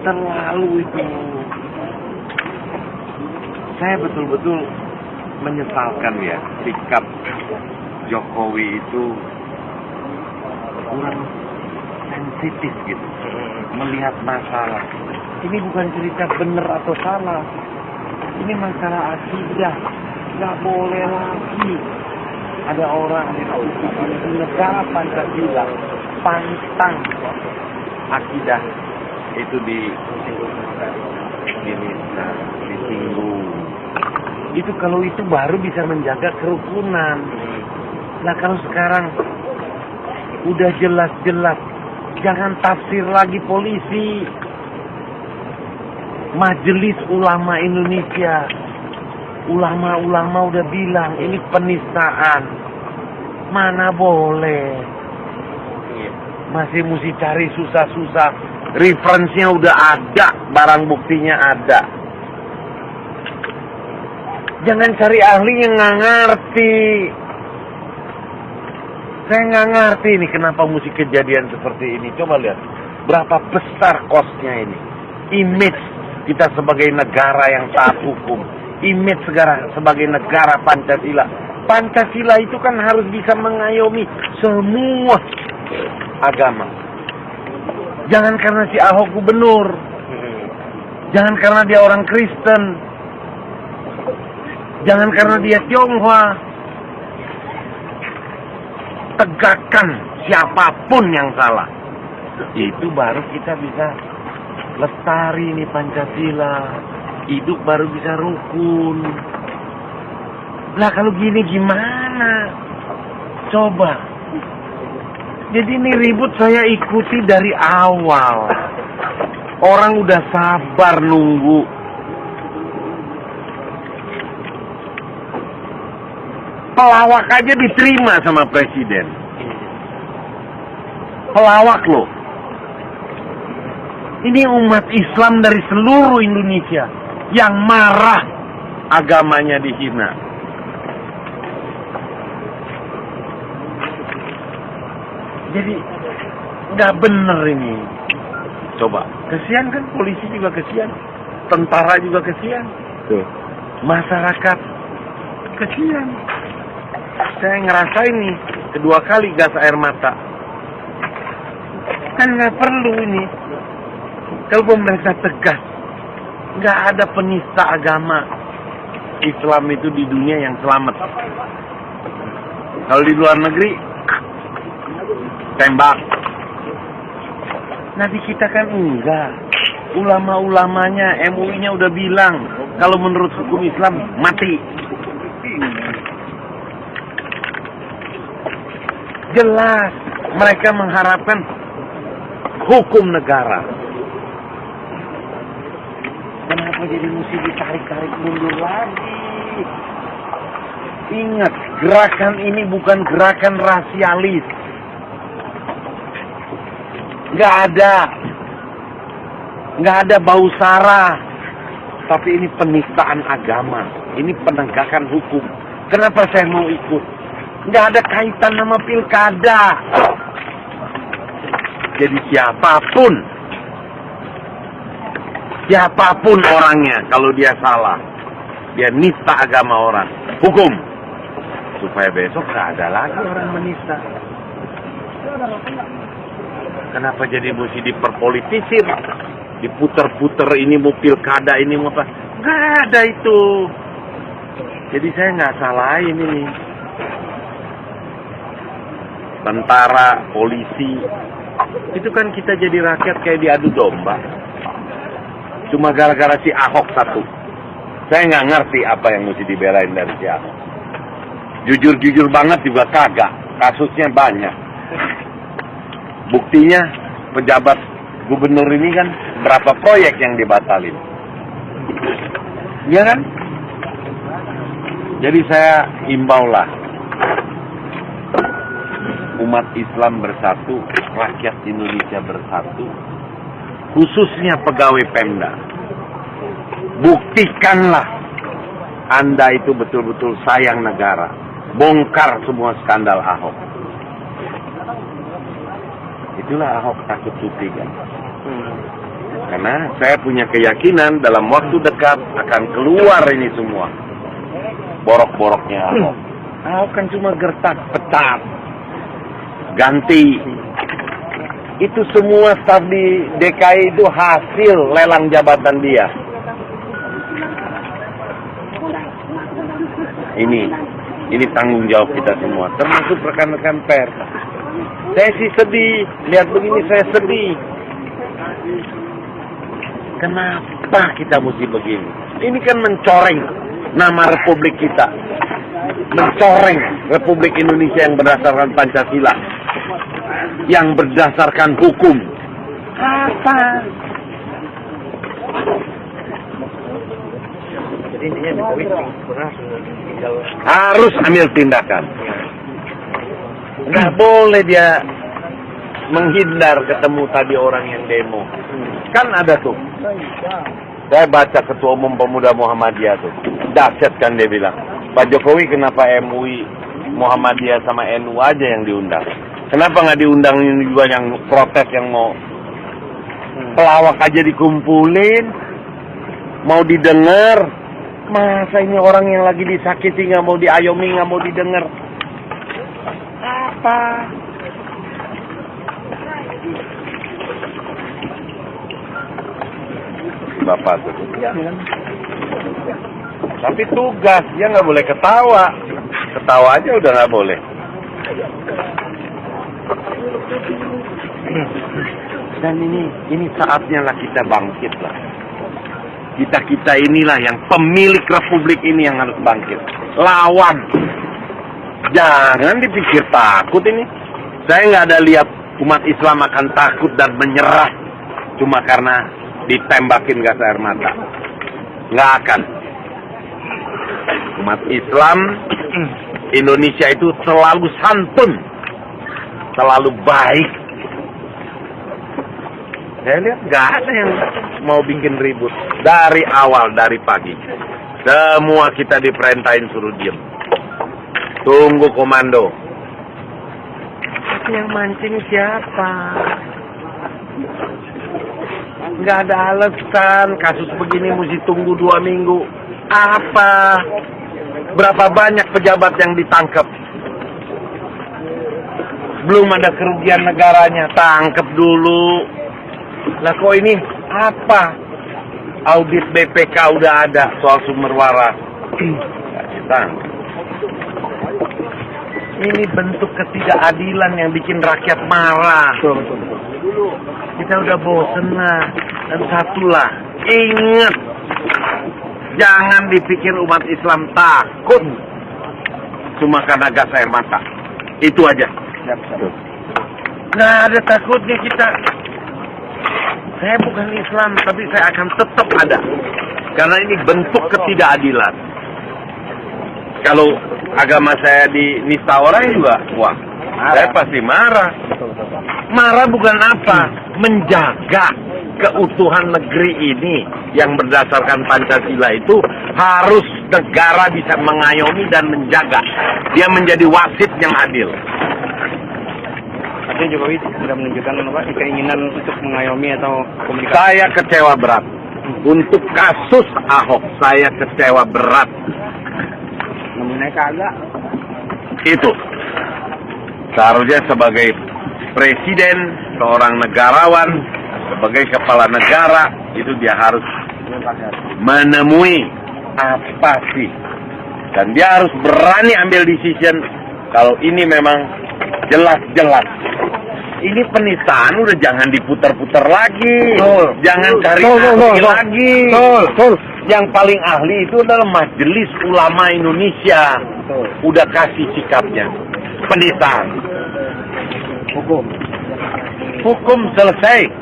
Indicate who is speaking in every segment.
Speaker 1: terlalu itu. Saya betul-betul menyesalkan ya sikap Jokowi itu kurang sensitif gitu melihat masalah. Ini bukan cerita benar atau salah, ini masalah akidah. Nggak boleh lagi ada orang di negara Pancasila pantang akidah itu disinggung. Itu kalau itu baru bisa menjaga kerukunan. Nah kalau sekarang udah jelas-jelas, jangan tafsir lagi polisi. Majelis Ulama Indonesia, ulama-ulama udah bilang ini penistaan. Mana boleh. Masih mesti cari susah-susah. Referensinya udah ada, barang buktinya ada. Jangan cari ahli yang nggak ngerti. Saya nggak ngerti ini kenapa mesti kejadian seperti ini. Coba lihat, berapa besar kosnya ini. Image kita sebagai negara yang taat hukum. Image sebagai negara Pancasila. Pancasila itu kan harus bisa mengayomi semua agama. Jangan karena si Ahok gubernur. Jangan karena dia orang Kristen. Jangan karena dia Tionghoa. Tegakkan siapapun yang salah. Itu baru kita bisa lestari nih Pancasila. Hidup baru bisa rukun. Lah kalau gini gimana? Coba. Jadi ini ribut saya ikuti dari awal. Orang udah sabar nunggu. Pelawak aja diterima sama presiden. Pelawak loh. Ini umat Islam dari seluruh Indonesia yang marah agamanya dihina. Jadi nggak bener ini. Coba, kesian kan, polisi juga kesian, tentara juga kesian, tuh, masyarakat kesian. Saya ngerasain nih kedua kali gas air mata. Kan nggak perlu ini. Kalau pemerintah tegas, nggak ada penista agama Islam itu di dunia yang selamat. Kalau di luar negeri, tembak. Nah di kita kan enggak. Ulama-ulamanya, MUI-nya udah bilang, kalau menurut hukum Islam, mati. Jelas, mereka mengharapkan hukum negara. Kenapa jadi mesti ditarik-tarik mundur lagi? Ingat, gerakan ini bukan gerakan rasialis. Nggak ada bau sara. Tapi ini penistaan agama. Ini penegakan hukum. Kenapa saya mau ikut? Nggak ada kaitan sama pilkada. Jadi siapapun orangnya, kalau dia salah, dia nista agama orang, hukum. Supaya besok nggak ada lagi orang menista. Kenapa jadi mesti diperpolitisir? Diputer-puter, ini mau pilkada, ini mau apa? Nggak ada itu. Jadi saya nggak salahin ini. Tentara, polisi, itu kan kita jadi rakyat kayak diadu domba. Cuma gara-gara si Ahok satu. Saya nggak ngerti apa yang mesti dibelain dari si Ahok. Jujur-jujur banget juga kagak. Kasusnya banyak. Buktinya pejabat gubernur ini kan berapa proyek yang dibatalin. Iya kan? Jadi saya imbaulah. Umat Islam bersatu, rakyat Indonesia bersatu, khususnya pegawai Pemda. Buktikanlah Anda itu betul-betul sayang negara. Bongkar semua skandal Ahok. Itulah Ahok takut cuti kan. Karena saya punya keyakinan dalam waktu dekat akan keluar ini semua. Borok-boroknya Ahok. Ahok kan cuma gertak petat. Ganti. Itu semua staf di DKI itu hasil lelang jabatan dia. Ini tanggung jawab kita semua, termasuk rekan-rekan pers. Saya sih sedih, lihat begini saya sedih. Kenapa kita mesti begini? Ini kan mencoreng nama Republik kita. Mencoreng Republik Indonesia yang berdasarkan Pancasila. Yang berdasarkan hukum. Apa?
Speaker 2: Jadi intinya Jokowi
Speaker 1: harus ambil tindakan. Nggak boleh dia menghindar ketemu tadi orang yang demo. Kan ada tuh. Saya baca Ketua Umum Pemuda Muhammadiyah tuh. Dahsyat kan dia bilang. Pak Jokowi kenapa MUI, Muhammadiyah sama NU aja yang diundang? Kenapa nggak diundang juga yang protes, yang mau pelawak aja dikumpulin? Mau didengar? Masa ini orang yang lagi disakiti nggak mau diayomi, nggak mau didengar? Apa? Bapak tuh. Tapi tugas, dia nggak boleh ketawa. Ketawa aja udah nggak boleh. Dan ini saatnya lah kita bangkit lah. Kita inilah yang pemilik Republik ini yang harus bangkit. Lawan. Jangan dipikir takut ini. Saya nggak ada lihat umat Islam akan takut dan menyerah cuma karena ditembakin gas air mata. Nggak akan. Umat Islam Indonesia itu selalu santun, selalu baik. Saya lihat nggak ada yang mau bikin ribut dari awal, dari pagi. Semua kita diperintahin suruh diem. Tunggu komando. Yang mancing siapa? Nggak ada alasan. Kasus begini mesti tunggu 2 minggu. Apa? Berapa banyak pejabat yang ditangkap? Belum ada kerugian negaranya. Tangkap dulu. Lah kok ini apa? Audit BPK udah ada soal sumber waras. Ini bentuk ketidakadilan yang bikin rakyat marah.
Speaker 2: betul.
Speaker 1: Kita udah bosen lah. Dan satulah, ingat, jangan dipikir umat Islam takut cuma karena gas air mata. Itu aja. Nggak ada takutnya kita. Saya bukan Islam, tapi saya akan tetap ada. Karena ini bentuk ketidakadilan. Kalau agama saya dinista orang juga, wah, saya pasti marah. Marah bukan apa? Menjaga keutuhan negeri ini yang berdasarkan Pancasila itu harus negara bisa mengayomi dan menjaga. Dia menjadi wasit yang adil.
Speaker 2: Artinya Jokowi sudah menunjukkan keinginan untuk mengayomi atau komunikasi.
Speaker 1: Saya kecewa berat. Untuk kasus Ahok, saya kecewa berat.
Speaker 2: Namanya kagak.
Speaker 1: Itu. Seharusnya sebagai presiden, seorang negarawan, sebagai kepala negara, itu dia harus menemui apa sih. Dan dia harus berani ambil decision kalau ini memang jelas-jelas. Ini penistaan udah jangan diputar-putar lagi. Jangan cari ahli lagi. Yang paling ahli itu adalah Majelis Ulama Indonesia. Udah kasih sikapnya. Penistaan. Hukum selesai.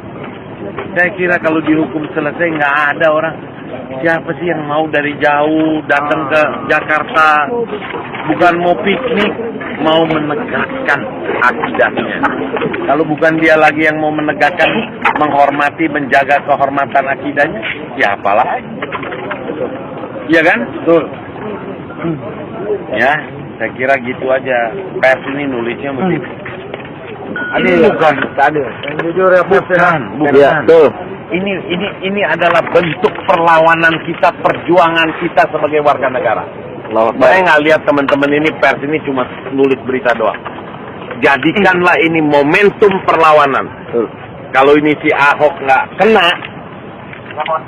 Speaker 1: Saya kira kalau dihukum selesai nggak ada orang. Siapa sih yang mau dari jauh datang ke Jakarta bukan mau piknik, mau menegakkan akidahnya. Kalau bukan dia lagi yang mau menegakkan, menghormati, menjaga kehormatan akidahnya, siapa lagi? Iya kan? Betul. Ya, saya kira gitu aja. Pers ini nulisnya mesti Ini bukan
Speaker 3: adil. Yang jujur ya,
Speaker 1: bukan.
Speaker 3: Iya, betul.
Speaker 1: Ini adalah bentuk perlawanan kita, perjuangan kita sebagai warga negara. Saya nggak lihat teman-teman ini pers ini cuma nulis berita doang. Jadikanlah ini momentum perlawanan. Kalau ini si Ahok nggak kena,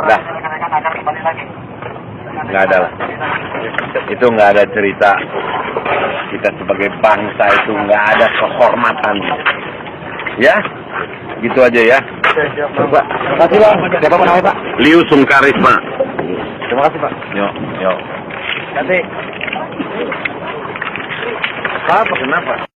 Speaker 1: dah nggak ada lah. Itu nggak ada cerita. Kita sebagai bangsa itu nggak ada kehormatan. Ya, gitu aja ya.
Speaker 3: Pak. Terima kasih, Bang. Siapa namanya, Pak?
Speaker 1: Liu Sungkarisma.
Speaker 3: Terima kasih, Pak.
Speaker 1: Yuk.
Speaker 3: Nanti.
Speaker 1: Apa? Kenapa?